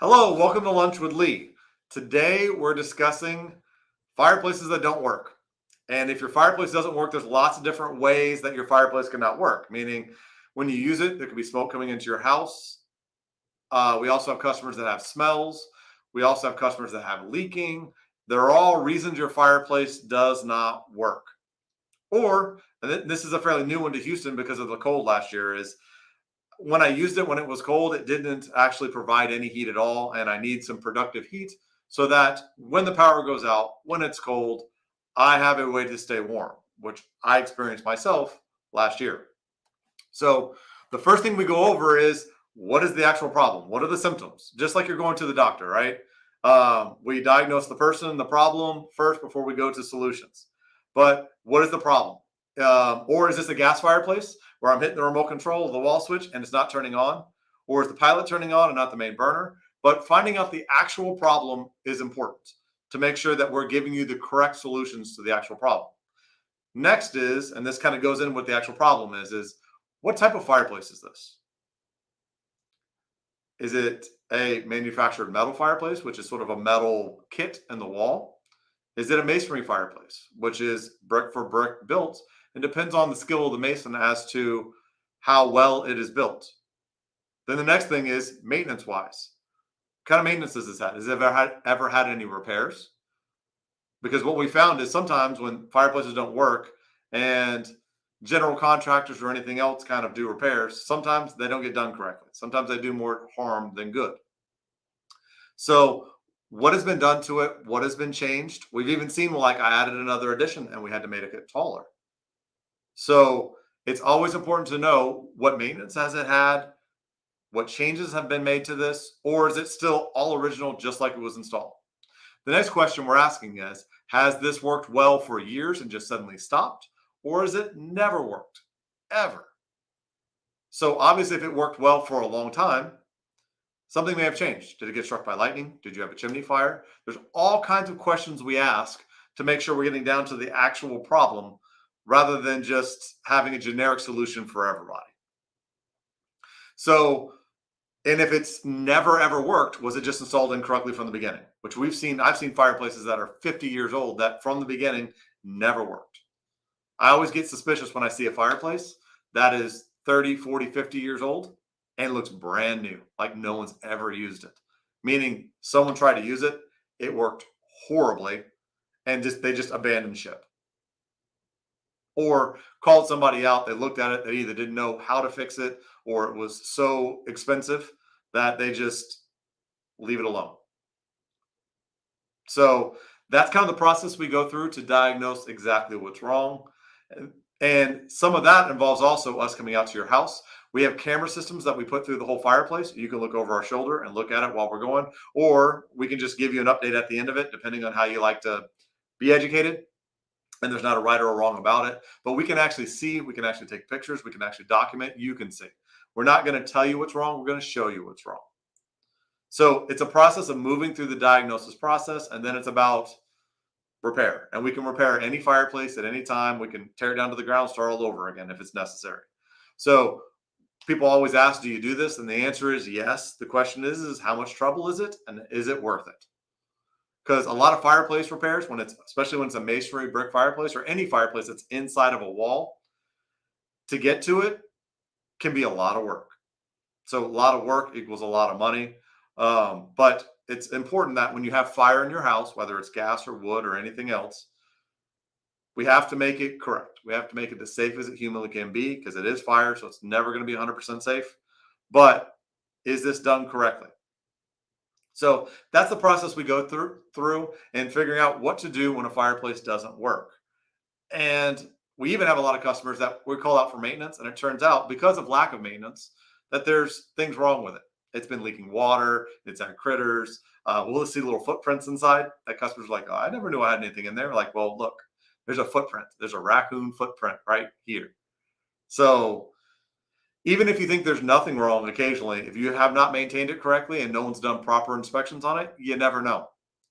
Hello, welcome to Lunch with Lee. Today we're discussing fireplaces that don't work. And if your fireplace doesn't work, there's lots of different ways that your fireplace cannot work. Meaning, when you use it, there could be smoke coming into your house. We also have customers that have smells. We also have customers that have leaking. They're all reasons your fireplace does not work. Or, and this is a fairly new one to Houston because of the cold last year, is when I used it when it was cold, it didn't actually provide any heat at all. And I need some productive heat so that when the power goes out, when it's cold, I have a way to stay warm, which I experienced myself last year. So the first thing we go over is what is the actual problem? What are the symptoms? Just like you're going to the doctor, right? We diagnose the person, the problem first before we go to solutions. But what is the problem? Or is this a gas fireplace where I'm hitting the remote control of the wall switch and it's not turning on? Or is the pilot turning on and not the main burner? But finding out the actual problem is important to make sure that we're giving you the correct solutions to the actual problem. Next is, and this kind of goes in what the actual problem is what type of fireplace is this? Is it a manufactured metal fireplace, which is sort of a metal kit in the wall? Is it a masonry fireplace, which is brick for brick built and depends on the skill of the mason as to how well it is built? Then the next thing is maintenance wise. What kind of maintenance does this have? Has it ever had any repairs? Because what we found is sometimes when fireplaces don't work and general contractors or anything else kind of do repairs, sometimes they don't get done correctly. Sometimes they do more harm than good. So what has been done to it? What has been changed? We've even seen, like, I added another addition and we had to make it taller. So it's always important to know what maintenance has it had, what changes have been made to this, or is it still all original just like it was installed? The next question we're asking is, has this worked well for years and just suddenly stopped? Or has it never worked, ever? So obviously, if it worked well for a long time, something may have changed. Did it get struck by lightning? Did you have a chimney fire? There's all kinds of questions we ask to make sure we're getting down to the actual problem rather than just having a generic solution for everybody. So, and if it's never ever worked, was it just installed incorrectly from the beginning? Which I've seen fireplaces that are 50 years old that from the beginning never worked. I always get suspicious when I see a fireplace that is 30, 40, 50 years old and looks brand new, like no one's ever used it. Meaning someone tried to use it, it worked horribly, and they just abandoned ship. Or called somebody out, they looked at it, they either didn't know how to fix it or it was so expensive that they just leave it alone. So that's kind of the process we go through to diagnose exactly what's wrong. And some of that involves also us coming out to your house. We have camera systems that we put through the whole fireplace. You can look over our shoulder and look at it while we're going, or we can just give you an update at the end of it, depending on how you like to be educated. And there's not a right or a wrong about it, but we can actually see, we can actually take pictures, we can actually document, you can see. We're not going to tell you what's wrong, we're going to show you what's wrong. So it's a process of moving through the diagnosis process, and then it's about repair. And we can repair any fireplace at any time. We can tear it down to the ground, start all over again if it's necessary. So people always ask, do you do this? And the answer is yes. The question is how much trouble is it? And is it worth it? Because a lot of fireplace repairs, especially when it's a masonry brick fireplace or any fireplace that's inside of a wall, to get to it can be a lot of work. So a lot of work equals a lot of money. But it's important that when you have fire in your house, whether it's gas or wood or anything else, we have to make it correct. We have to make it as safe as it humanly can be because it is fire, so it's never going to be 100% safe. But is this done correctly? So that's the process we go through and figuring out what to do when a fireplace doesn't work. And we even have a lot of customers that we call out for maintenance, and it turns out because of lack of maintenance that there's things wrong with it. It's been leaking water, it's had critters. We'll see little footprints inside that customers are like, oh, I never knew I had anything in there. We're like, well, look, there's a footprint. There's a raccoon footprint right here. So even if you think there's nothing wrong occasionally, if you have not maintained it correctly and no one's done proper inspections on it, you never know.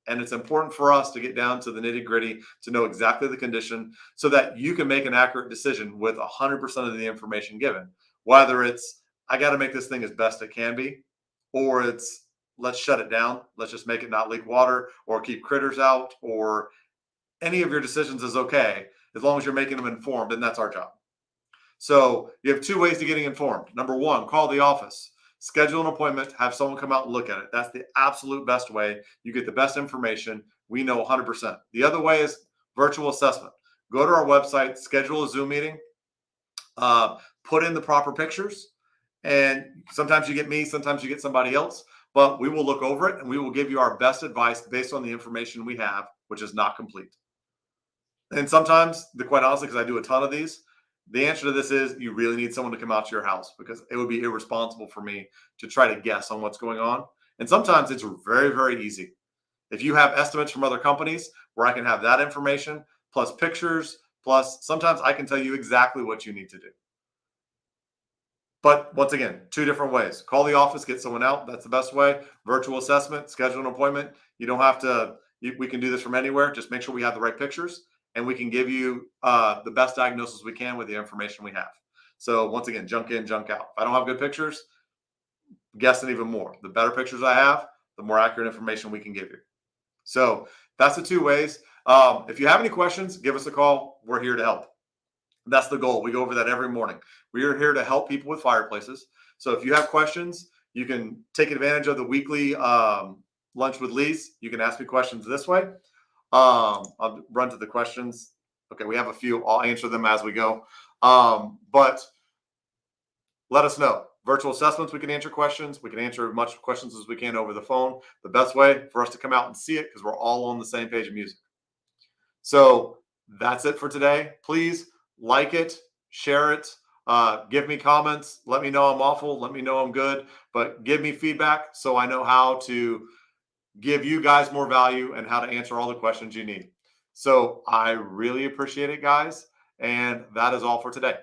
And it's important for us to get down to the nitty gritty to know exactly the condition so that you can make an accurate decision with 100% of the information given, whether it's, I got to make this thing as best it can be, or it's, let's shut it down. Let's just make it not leak water or keep critters out, or any of your decisions is okay as long as you're making them informed, and that's our job. So you have two ways to getting informed. Number one, call the office, schedule an appointment, have someone come out and look at it. That's the absolute best way. You get the best information. We know 100%. The other way is virtual assessment. Go to our website, schedule a Zoom meeting, put in the proper pictures. And sometimes you get me, sometimes you get somebody else, but we will look over it and we will give you our best advice based on the information we have, which is not complete. And sometimes, quite honestly, because I do a ton of these, the answer to this is you really need someone to come out to your house, because it would be irresponsible for me to try to guess on what's going on. And sometimes it's very, very easy. If you have estimates from other companies where I can have that information plus pictures, plus sometimes I can tell you exactly what you need to do. But once again, two different ways. Call the office, get someone out. That's the best way. Virtual assessment, schedule an appointment. You don't have to, we can do this from anywhere. Just make sure we have the right pictures, and we can give you the best diagnosis we can with the information we have. So once again, junk in, junk out. If I don't have good pictures, guessing even more. The better pictures I have, the more accurate information we can give you. So that's the two ways. If you have any questions, give us a call. We're here to help. That's the goal. We go over that every morning. We are here to help people with fireplaces. So if you have questions, you can take advantage of the weekly lunch with Lee's. You can ask me questions this way. I'll run to the questions. Okay, we have a few. I'll answer them as we go. But let us know. Virtual assessments, we can answer questions. We can answer as much questions as we can over the phone. The best way for us to come out and see it, because we're all on the same page of music. So that's it for today. Please like it, share it, give me comments. Let me know I'm awful. Let me know I'm good. But give me feedback so I know how to give you guys more value and how to answer all the questions you need. So I really appreciate it, guys. And that is all for today.